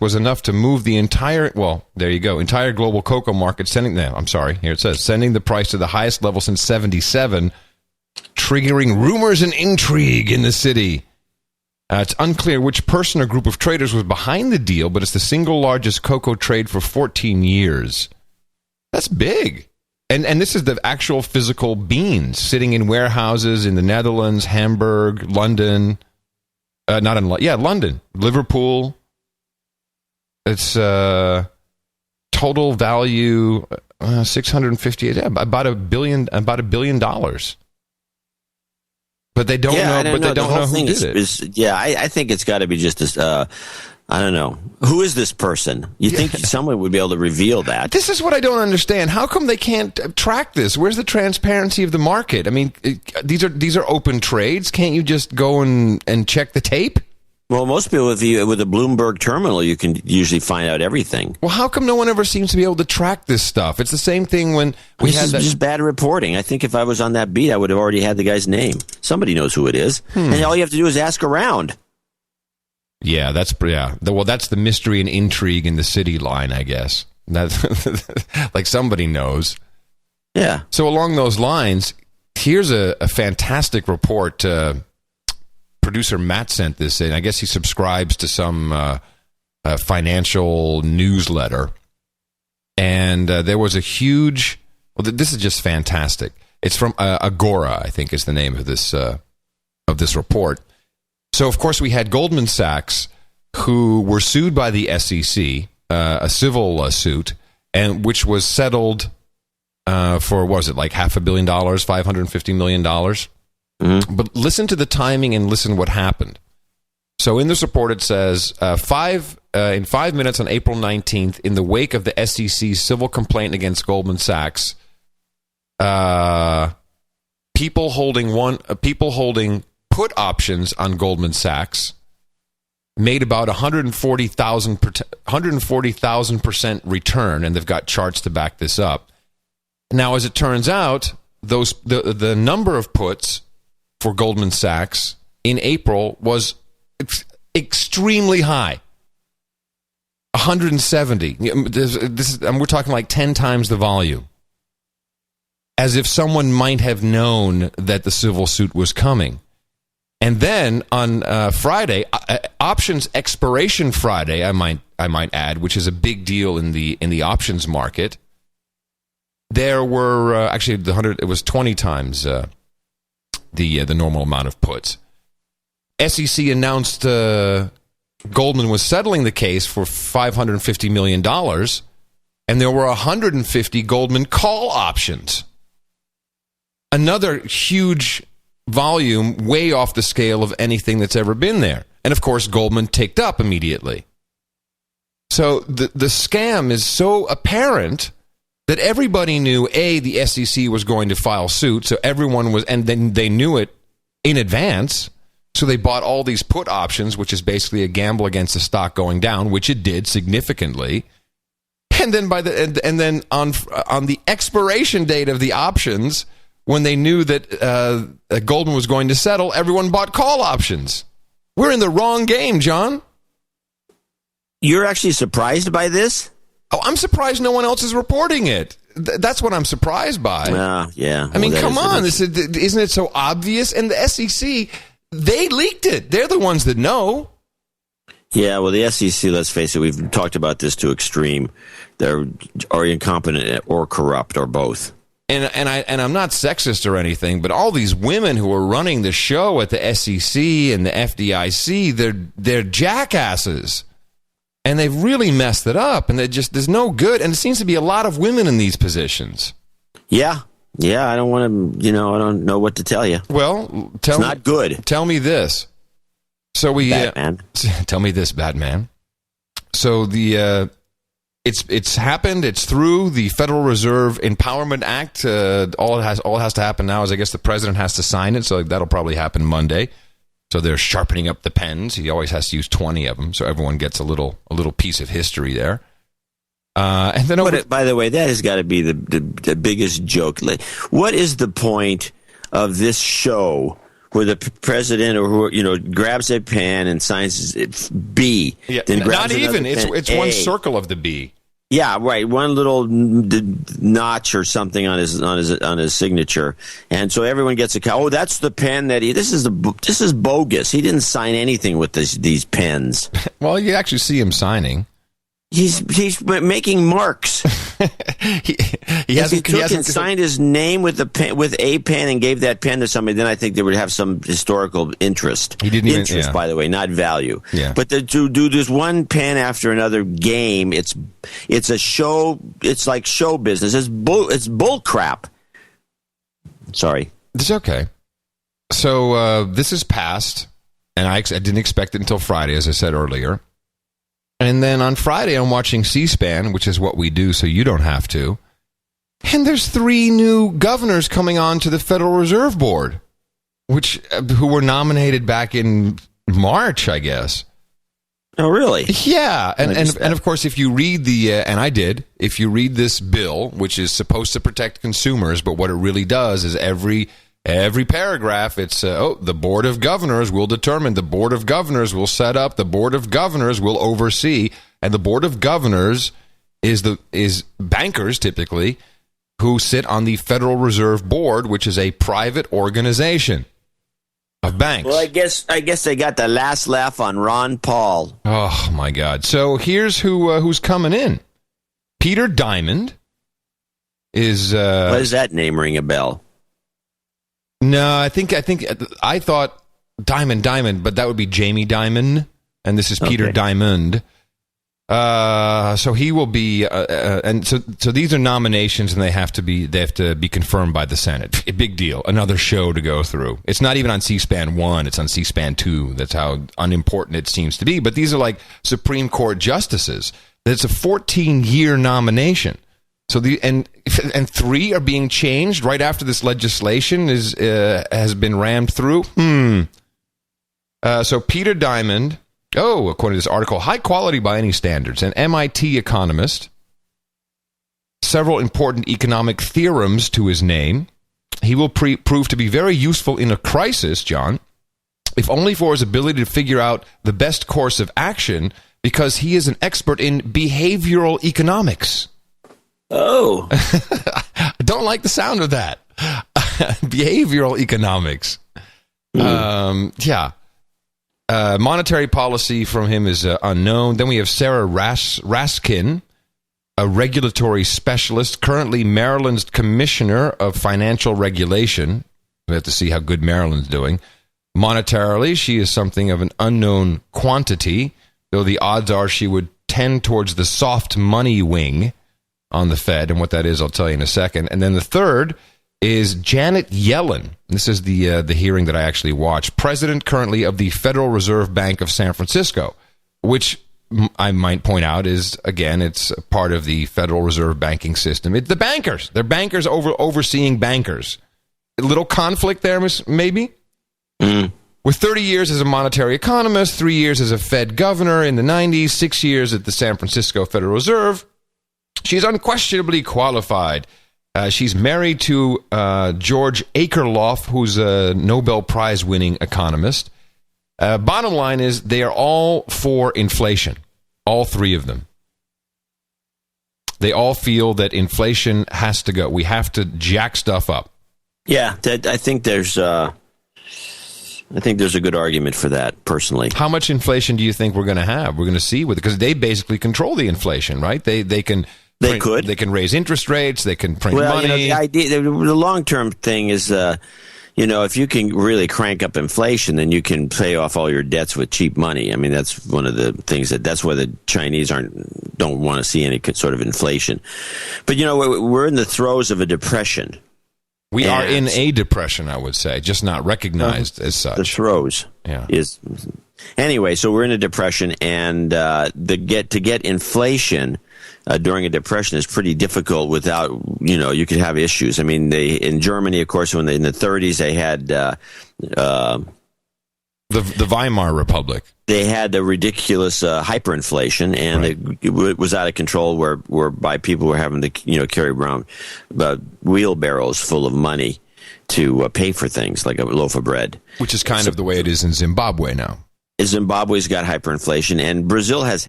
was enough to move the entire global cocoa market, sending the price to the highest level since 1977, triggering rumors and intrigue in the city. It's unclear which person or group of traders was behind the deal, but it's the single largest cocoa trade for 14 years. That's big. And this is the actual physical beans sitting in warehouses in the Netherlands, Hamburg, London. London, Liverpool. It's total value 658, about $1 billion. But they don't know. But they don't know who did it. I think it's got to be just this. I don't know. Who is this person? You think someone would be able to reveal that? This is what I don't understand. How come they can't track this? Where's the transparency of the market? I mean, these are open trades. Can't you just go and check the tape? Well, most people with a Bloomberg terminal, you can usually find out everything. Well, how come no one ever seems to be able to track this stuff? It's the same thing when we had that. This is just bad reporting. I think if I was on that beat, I would have already had the guy's name. Somebody knows who it is. And all you have to do is ask around. Yeah, that's the mystery and intrigue in the city line, I guess. That's like somebody knows. Yeah. So along those lines, here's a fantastic report. Producer Matt sent this in. I guess he subscribes to some financial newsletter. And there was a huge... Well, this is just fantastic. It's from Agora, I think is the name of this report. So, of course, we had Goldman Sachs, who were sued by the SEC, a civil suit, and which was settled for, what was it, like $500 million, $550 million? Mm-hmm. But listen to the timing and listen what happened. So in this report, it says, in 5 minutes on April 19th, in the wake of the SEC's civil complaint against Goldman Sachs, people holding put options on Goldman Sachs made about 140,000% return, and they've got charts to back this up. Now, as it turns out, the number of puts for Goldman Sachs in April was extremely high. 170. We're talking like 10 times the volume. As if someone might have known that the civil suit was coming. And then on Friday, options expiration Friday, I might add, which is a big deal in the options market. There were it was 20 times the normal amount of puts. SEC announced Goldman was settling the case for $550 million, and there were 150 Goldman call options. Another huge volume, way off the scale of anything that's ever been there. And of course, Goldman ticked up immediately. So the scam is so apparent that everybody knew, A, the SEC was going to file suit, so everyone was, and then they knew it in advance, so they bought all these put options, which is basically a gamble against the stock going down, which it did significantly. And then and then on the expiration date of the options, when they knew that Goldman was going to settle, everyone bought call options. We're in the wrong game, John. You're actually surprised by this? Oh, I'm surprised no one else is reporting it. That's what I'm surprised by. Yeah. I mean, come on. Isn't it so obvious? And the SEC, they leaked it. They're the ones that know. Yeah, well, the SEC, let's face it, we've talked about this to extreme. They're incompetent or corrupt or both. And I'm not sexist or anything, but all these women who are running the show at the SEC and the FDIC, they're jackasses. And they've really messed it up, and there's no good. And it seems to be a lot of women in these positions. Yeah, I don't want to, I don't know what to tell you. Well, it's not good. Tell me this. So Batman. Tell me this, Batman. So it's happened. It's through the Federal Reserve Empowerment Act. All it has to happen now is, I guess, the president has to sign it. So that'll probably happen Monday. So they're sharpening up the pens. He always has to use 20 of them, so everyone gets a little piece of history there. And then, by the way, that has got to be the biggest joke. What is the point of this show where the president or who grabs a pen and signs B. Yeah, then not even. Pen, it's one circle of the B. Yeah, right. One little notch or something on his signature, and so everyone gets a. Oh, that's the pen that this is bogus. He didn't sign anything with these pens. Well, you actually see him signing. He's making marks. he hasn't signed his name with a pen and gave that pen to somebody. Then I think they would have some historical interest. He didn't interest, by the way, not value. Yeah. But to do this one pen after another game, it's a show. It's like show business. It's bull crap. Sorry. It's okay. So this is passed, and I didn't expect it until Friday, as I said earlier. And then on Friday, I'm watching C-SPAN, which is what we do, so you don't have to. And there's 3 new governors coming on to the Federal Reserve Board, who were nominated back in March, I guess. Oh, really? Yeah, and of course, if you read and I did, if you read this bill, which is supposed to protect consumers, but what it really does is every paragraph, it's, the Board of Governors will determine, the Board of Governors will set up, the Board of Governors will oversee, and the Board of Governors is bankers, typically, who sit on the Federal Reserve Board, which is a private organization of banks. Well, I guess they got the last laugh on Ron Paul. Oh, my God. So here's who's coming in. Peter Diamond is... Why does that name ring a bell? No, I thought Diamond, but that would be Jamie Dimon, and this is Peter Diamond. So he will be, and so these are nominations, and they have to be confirmed by the Senate. A big deal. Another show to go through. It's not even on C-SPAN 1; it's on C-SPAN 2. That's how unimportant it seems to be. But these are like Supreme Court justices. It's a 14-year nomination. So and 3 are being changed right after this legislation has been rammed through. So Peter Diamond, according to this article, high quality by any standards, an MIT economist, several important economic theorems to his name. He will prove to be very useful in a crisis, John, if only for his ability to figure out the best course of action, because he is an expert in behavioral economics. Oh. I don't like the sound of that. Behavioral economics. Monetary policy from him is unknown. Then we have Sarah Raskin, a regulatory specialist, currently Maryland's Commissioner of Financial Regulation. We have to see how good Maryland's doing. Monetarily, she is something of an unknown quantity, though the odds are she would tend towards the soft money wing on the Fed, and what that is, I'll tell you in a second. And then the third is Janet Yellen. This is the hearing that I actually watched. President currently of the Federal Reserve Bank of San Francisco, which I might point out is, again, it's part of the Federal Reserve banking system. It's the bankers. They're bankers overseeing bankers. A little conflict there, maybe? Mm. With 30 years as a monetary economist, 3 years as a Fed governor in the 90s, 6 years at the San Francisco Federal Reserve, she's unquestionably qualified. She's married to George Akerlof, who's a Nobel Prize-winning economist. Bottom line is they are all for inflation, all 3 of them. They all feel that inflation has to go. We have to jack stuff up. Yeah, I think there's a good argument for that, personally. How much inflation do you think we're going to have? We're going to see with it, because they basically control the inflation, right? They can raise interest rates. They can print money. The idea, the long-term thing is, if you can really crank up inflation, then you can pay off all your debts with cheap money. I mean, that's one of the things that's why the Chinese don't want to see any sort of inflation. But we're in the throes of a depression. We are in a depression, I would say, just not recognized as such. The throes is anyway. So we're in a depression, and to get inflation during a depression is pretty difficult. Without you could have issues. I mean, in Germany, of course, in the 30s, they had the Weimar Republic. They had the ridiculous hyperinflation, and it was out of control, whereby people were having to carry around wheelbarrows full of money. to pay for things like a loaf of bread. Which is kind of the way it is in Zimbabwe now. Zimbabwe's got hyperinflation, and Brazil has